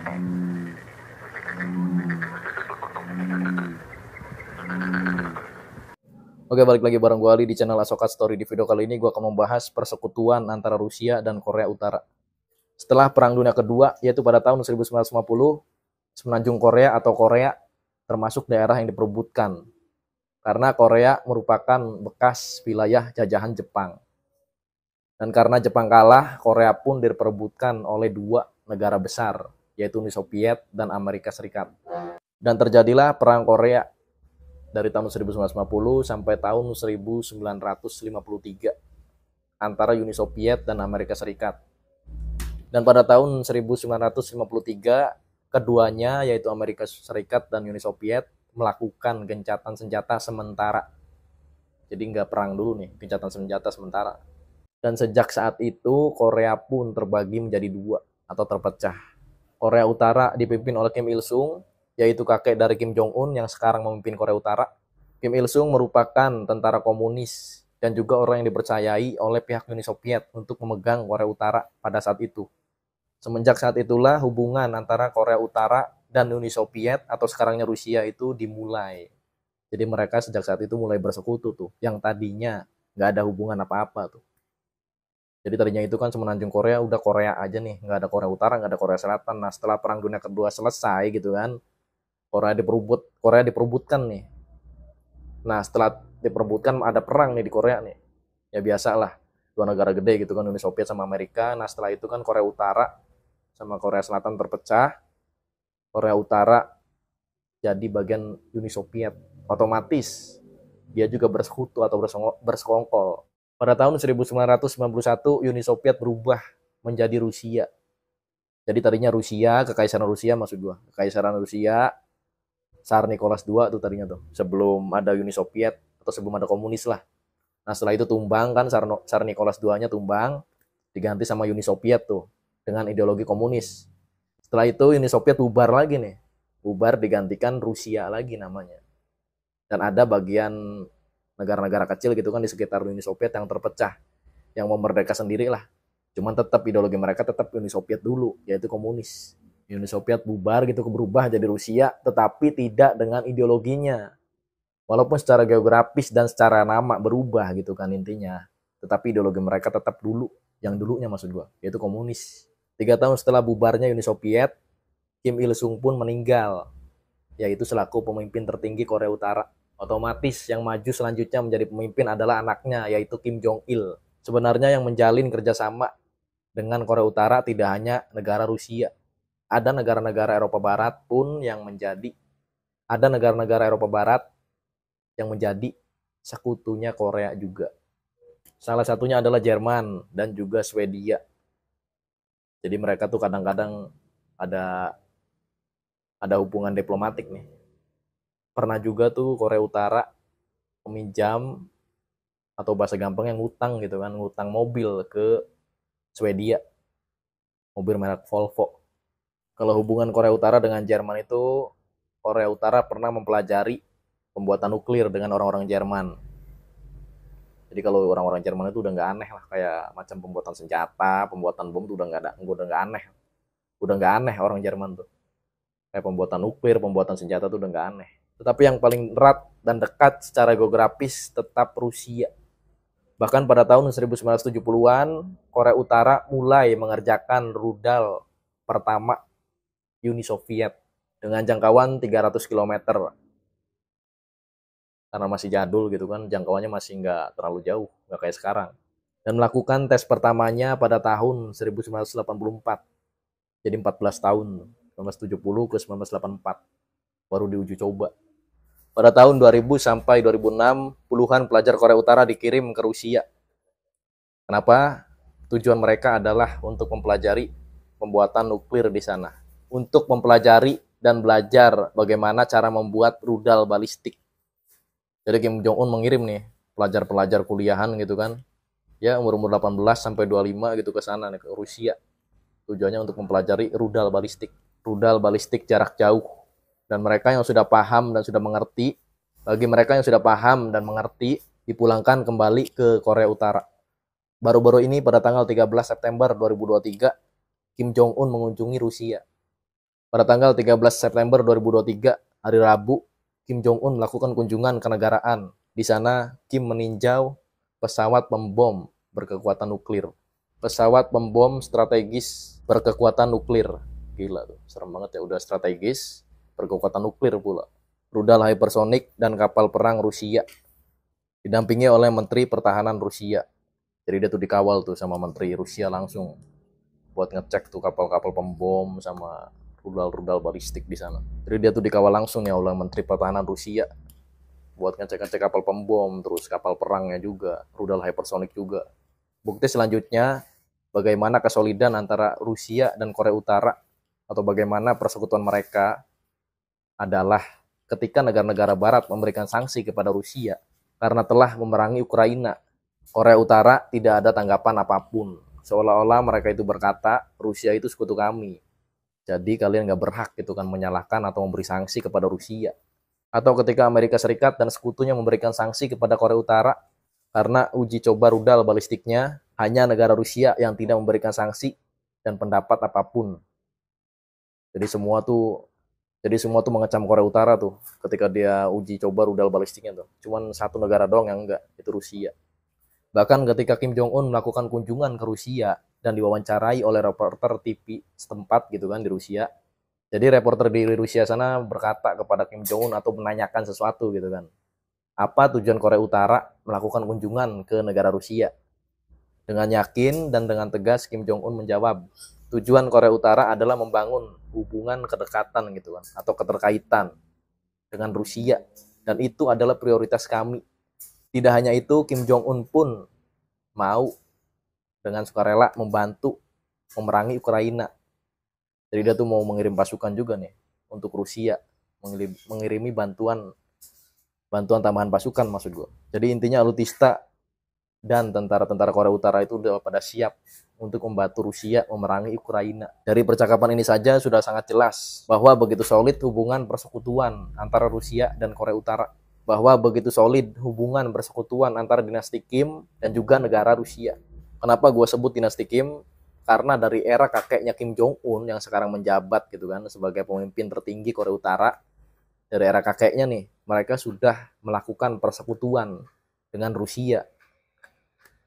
Oke, balik lagi bareng gue Ali di channel Asokat Story. Di video kali ini gue akan membahas persekutuan antara Rusia dan Korea Utara. Setelah Perang Dunia Kedua, yaitu pada tahun 1950, semenanjung Korea atau Korea termasuk daerah yang diperebutkan. Karena Korea merupakan bekas wilayah jajahan Jepang. Dan karena Jepang kalah, Korea pun diperebutkan oleh dua negara besar, yaitu Uni Soviet dan Amerika Serikat. Dan terjadilah Perang Korea dari tahun 1950 sampai tahun 1953 antara Uni Soviet dan Amerika Serikat. Dan pada tahun 1953, keduanya yaitu Amerika Serikat dan Uni Soviet melakukan gencatan senjata sementara. Jadi nggak perang dulu nih, gencatan senjata sementara. Dan sejak saat itu Korea pun terbagi menjadi dua atau terpecah. Korea Utara dipimpin oleh Kim Il Sung, yaitu kakek dari Kim Jong Un yang sekarang memimpin Korea Utara. Kim Il Sung merupakan tentara komunis dan juga orang yang dipercayai oleh pihak Uni Soviet untuk memegang Korea Utara pada saat itu. Semenjak saat itulah hubungan antara Korea Utara dan Uni Soviet atau sekarangnya Rusia itu dimulai. Jadi mereka sejak saat itu mulai bersekutu tuh, yang tadinya nggak ada hubungan apa-apa tuh. Jadi tadinya itu kan semenanjung Korea, udah Korea aja nih, nggak ada Korea Utara, nggak ada Korea Selatan. Nah setelah Perang Dunia Kedua selesai gitu kan, Korea diperebutkan nih. Nah setelah diperebutkan ada perang nih di Korea nih. Ya biasalah, dua negara gede gitu kan, Uni Soviet sama Amerika. Nah setelah itu kan Korea Utara sama Korea Selatan terpecah. Korea Utara jadi bagian Uni Soviet. Otomatis dia juga bersekutu atau bersekongkol. Pada tahun 1991 Uni Soviet berubah menjadi Rusia. Jadi tadinya Rusia, Kekaisaran Rusia maksud gua. Kekaisaran Rusia, Tsar Nicholas II tuh tadinya tuh. Sebelum ada Uni Soviet atau sebelum ada komunis lah. Nah setelah itu tumbang kan, Tsar Nicholas II-nya tumbang, diganti sama Uni Soviet tuh dengan ideologi komunis. Setelah itu Uni Soviet bubar lagi nih. Bubar digantikan Rusia lagi namanya. Dan ada bagian negara-negara kecil gitu kan di sekitar Uni Soviet yang terpecah, yang mau merdeka sendiri lah. Cuman tetap ideologi mereka tetap Uni Soviet dulu, yaitu komunis. Uni Soviet bubar gitu, berubah jadi Rusia, tetapi tidak dengan ideologinya. Walaupun secara geografis dan secara nama berubah gitu kan intinya, tetapi ideologi mereka tetap dulu, yang dulunya maksud gua, yaitu komunis. 3 tahun setelah bubarnya Uni Soviet, Kim Il Sung pun meninggal, yaitu selaku pemimpin tertinggi Korea Utara. Otomatis yang maju selanjutnya menjadi pemimpin adalah anaknya, yaitu Kim Jong Il. Sebenarnya yang menjalin kerjasama dengan Korea Utara tidak hanya negara Rusia. Ada negara-negara Eropa Barat pun yang menjadi, ada negara-negara Eropa Barat yang menjadi sekutunya Korea juga. Salah satunya adalah Jerman dan juga Swedia. Jadi mereka tuh kadang-kadang ada hubungan diplomatik nih. Pernah juga tuh Korea Utara meminjam atau bahasa gampangnya ngutang gitu kan, ngutang mobil ke Swedia, mobil merek Volvo. Kalau hubungan Korea Utara dengan Jerman itu, Korea Utara pernah mempelajari pembuatan nuklir dengan orang-orang Jerman. Jadi kalau orang-orang Jerman itu udah nggak aneh lah, kayak macam pembuatan senjata, pembuatan bom tuh udah nggak aneh, udah nggak aneh orang Jerman tuh. Kayak pembuatan nuklir, pembuatan senjata tuh udah nggak aneh. Tetapi yang paling erat dan dekat secara geografis tetap Rusia. Bahkan pada tahun 1970-an, Korea Utara mulai mengerjakan rudal pertama Uni Soviet dengan jangkauan 300 km. Karena masih jadul gitu kan, jangkauannya masih nggak terlalu jauh, nggak kayak sekarang. Dan melakukan tes pertamanya pada tahun 1984. Jadi 14 tahun, 1970 ke 1984. Baru diuji coba. Pada tahun 2000 sampai 2006, puluhan pelajar Korea Utara dikirim ke Rusia. Kenapa? Tujuan mereka adalah untuk mempelajari pembuatan nuklir di sana. Untuk mempelajari dan belajar bagaimana cara membuat rudal balistik. Jadi Kim Jong Un mengirim nih pelajar-pelajar kuliahan gitu kan. Ya umur-umur 18 sampai 25 gitu ke sana nih, ke Rusia. Tujuannya untuk mempelajari rudal balistik jarak jauh. Dan mereka yang sudah paham dan sudah mengerti, bagi mereka yang sudah paham dan mengerti, dipulangkan kembali ke Korea Utara. Baru-baru ini pada tanggal 13 September 2023, Kim Jong Un mengunjungi Rusia. Pada tanggal 13 September 2023, hari Rabu, Kim Jong-un melakukan kunjungan kenegaraan. Di sana, Kim meninjau pesawat pembom berkekuatan nuklir. Pesawat pembom strategis berkekuatan nuklir. Gila tuh, serem banget ya, udah strategis, berkekuatan nuklir pula. Rudal hypersonic dan kapal perang Rusia. Didampingi oleh Menteri Pertahanan Rusia. Jadi dia tuh dikawal tuh sama Menteri Rusia langsung buat ngecek tuh kapal-kapal pembom sama rudal-rudal balistik di sana. Jadi dia tuh dikawal langsung ya oleh Menteri Pertahanan Rusia buat ngecek-ngecek kapal pembom, terus kapal perangnya juga, rudal hypersonic juga. Bukti selanjutnya, bagaimana kesolidan antara Rusia dan Korea Utara atau bagaimana persekutuan mereka adalah ketika negara-negara barat memberikan sanksi kepada Rusia karena telah memerangi Ukraina. Korea Utara tidak ada tanggapan apapun. Seolah-olah mereka itu berkata, Rusia itu sekutu kami. Jadi kalian nggak berhak gitu kan menyalahkan atau memberi sanksi kepada Rusia. Atau ketika Amerika Serikat dan sekutunya memberikan sanksi kepada Korea Utara karena uji coba rudal balistiknya, hanya negara Rusia yang tidak memberikan sanksi dan pendapat apapun. Jadi semua tuh mengecam Korea Utara tuh ketika dia uji coba rudal balistiknya tuh. Cuman satu negara doang yang enggak, itu Rusia. Bahkan ketika Kim Jong-un melakukan kunjungan ke Rusia dan diwawancarai oleh reporter TV setempat gitu kan di Rusia. Jadi reporter di Rusia sana berkata kepada Kim Jong-un atau menanyakan sesuatu gitu kan. Apa tujuan Korea Utara melakukan kunjungan ke negara Rusia? Dengan yakin dan dengan tegas Kim Jong-un menjawab, tujuan Korea Utara adalah membangun hubungan kedekatan gitu kan atau keterkaitan dengan Rusia dan itu adalah prioritas kami. Tidak hanya itu, Kim Jong-un pun mau dengan sukarela membantu memerangi Ukraina. Jadi dia tuh mau mengirim pasukan juga nih untuk Rusia, mengirimi bantuan tambahan pasukan maksud gue. Jadi intinya alutista dan tentara-tentara Korea Utara itu udah pada siap untuk membantu Rusia memerangi Ukraina. Dari percakapan ini saja sudah sangat jelas bahwa begitu solid hubungan persekutuan antara Rusia dan Korea Utara. Bahwa begitu solid hubungan persekutuan antara dinasti Kim dan juga negara Rusia. Kenapa gue sebut dinasti Kim? Karena dari era kakeknya Kim Jong-un yang sekarang menjabat gitu kan sebagai pemimpin tertinggi Korea Utara, dari era kakeknya nih, mereka sudah melakukan persekutuan dengan Rusia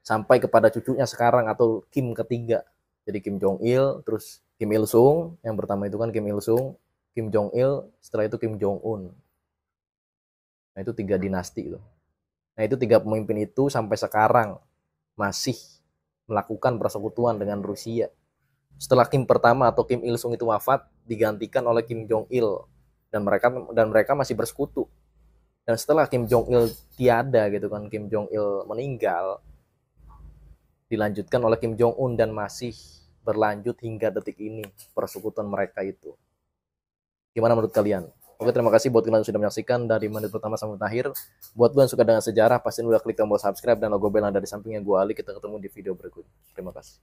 sampai kepada cucunya sekarang atau Kim ketiga. Jadi Kim Jong Il, terus Kim Il Sung, yang pertama itu kan Kim Il Sung, Kim Jong Il, setelah itu Kim Jong Un. Nah itu 3 dinasti itu. Nah itu 3 pemimpin itu sampai sekarang masih melakukan persekutuan dengan Rusia. Setelah Kim pertama atau Kim Il Sung itu wafat, digantikan oleh Kim Jong Il dan mereka masih bersekutu. Dan setelah Kim Jong Il tiada gitu kan, Kim Jong Il meninggal, dilanjutkan oleh Kim Jong Un dan masih berlanjut hingga detik ini persekutuan mereka itu. Gimana menurut kalian? Oke, terima kasih buat kalian yang sudah menyaksikan dari menit pertama sampai akhir. Buat gue yang suka dengan sejarah, pasti udah klik tombol subscribe dan logo bell yang ada di sampingnya. Gue Ali, kita ketemu di video berikutnya. Terima kasih.